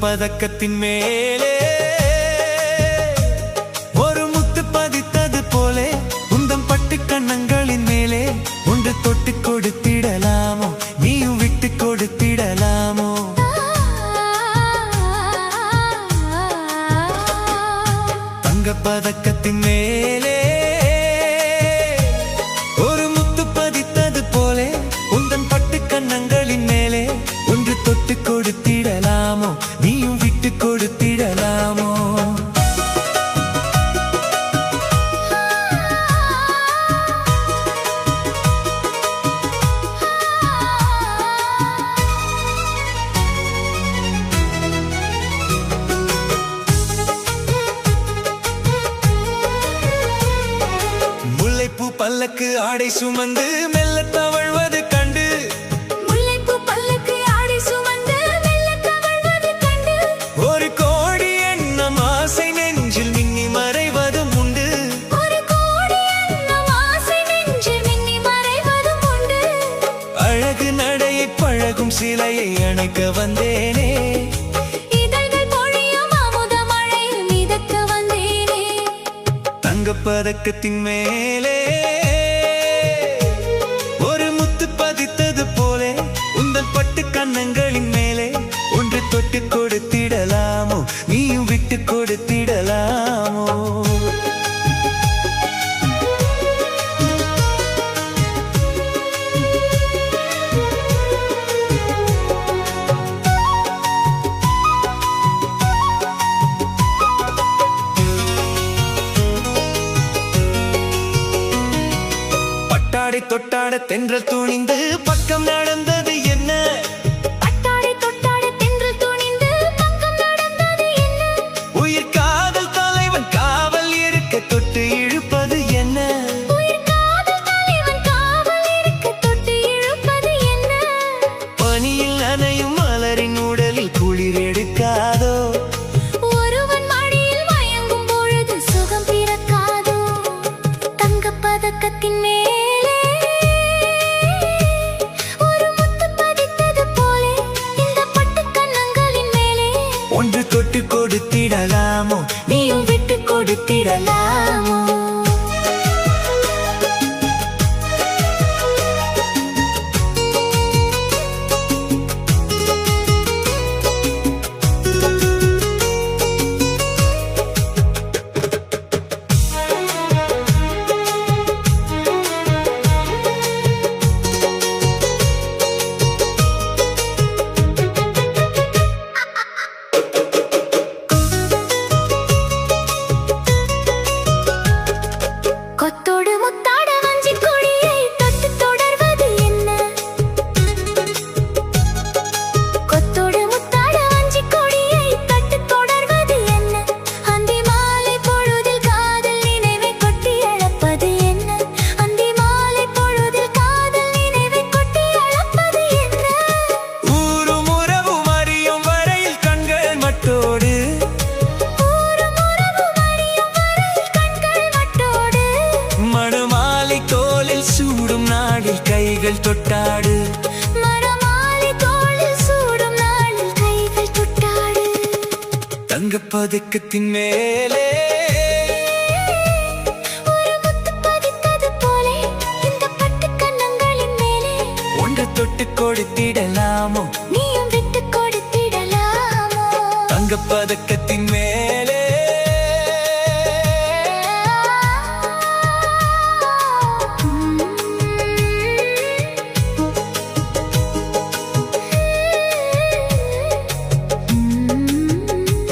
பதக்கத்தின் மேலே ஒரு முத்து பதித்தது போலே உந்தம் பட்டு கண்ணங்களின் மேலே ஒன்று தொட்டு கொடுத்திடலாமோ நீயும் விட்டு கொடுத்திடலாமோ தங்க பதக்கத்தின் மேலே ஒரு முத்து பதித்தது போலே உந்தன் பட்டு கண்ணங்களின் மேலே ஒன்று தொட்டு கொடுத்திடலாமோ நீயும் விட்டு கொடுத்திடலாமோ முல்லைப்பூ பல்லக்கு ஆடை சுமந்து மெல்ல தவழ்வது கண்டு முல்லைப்பூ பல்லக்கு ஆடை சுமந்து மெல்ல தவழ்வது கண்டு ஒரு கோடி எண்ணம் ஆசை நெஞ்சில் மின்னி மறைவதும் உண்டு ஒரு கோடி எண்ணம் ஆசை நெஞ்சில் மின்னி மறைவதும் உண்டு அழகு நடையை பழகும் சிலையை அணைக்க வந்தேனே இதழ்கள் பொழியும் அமுத மழையில் மிதக்க வந்தேனே தங்கப்பதக்கத்தின் மேலே ஒரு முத்து பதித்தது போலே உந்தன் பட்டு கண்ணங்களின் மேலே ஒன்று தொட்டு கொடுத்திடலாமோ நீயும் விட்டு கொடுத்திடலாமோ பட்டாடை தொட்டாட தென்றல் துணிந்து பக்கம் நடந்தது என்ன பட்டாடை தொட்டாட தென்றல் துணிந்து பக்கம் நடந்தது என்ன உயிர் காதல் தலைவன் காவல் இருக்க தொட்டு இழுப்பது என்ன உயிர் காதல் தலைவன் காவல் இருக்க தொட்டு இழுப்பது என்ன பனியில் நனையும் மலரின் உடலில் குளிர் எடுக்காதோ ஒருவன் மடியில் மயங்கும் பொழுது சுகம் பிறக்காதோ தங்கப் பதக்கத்தின் மேலே ஒரு முத்து பதித்தது போலே இந்த பட்டு கண்ணங்களின் மேலே ஒன்று தொட்டு கொடுத்திடலாமோ நீயும் விட்டு கொடுத்திடலாமோ கொத்தோடு முத்தாட வஞ்சிக் கொடியை தொட்டு தொடர்வது என்ன கொத்தோடு முத்தாட வஞ்சிக் கொடியை தொட்டு தொடர்வது என்ன அந்தி மாலை பொழுதில் காதல் நினைவை கொட்டி அழப்பது என்ன அந்தி மாலை பொழுதில் காதல் நினைவை கொட்டி அழப்பது என்ன ஊரும் உறவும் அறியும் வரையில் கண்கள் மட்டோடு ஊரும் உறவும் அறியும் வரையில் கண்கள் மட்டோடு மணமாலை தோளில் சூடும் நாளில் கைகள் தொட்டாடு மணமாலை தோளில் சூடும் நாளில் கைகள் தொட்டாடு தங்கப்பதக்கத்தின் மேலே ஒரு முத்து பதித்தது போலே இந்த பட்டு கண்ணங்களின் மேலே ஒன்று தொட்டு கொடுத்திடலாமோ நீயும் விட்டு கொடுத்திடலாமோ தங்கப்ப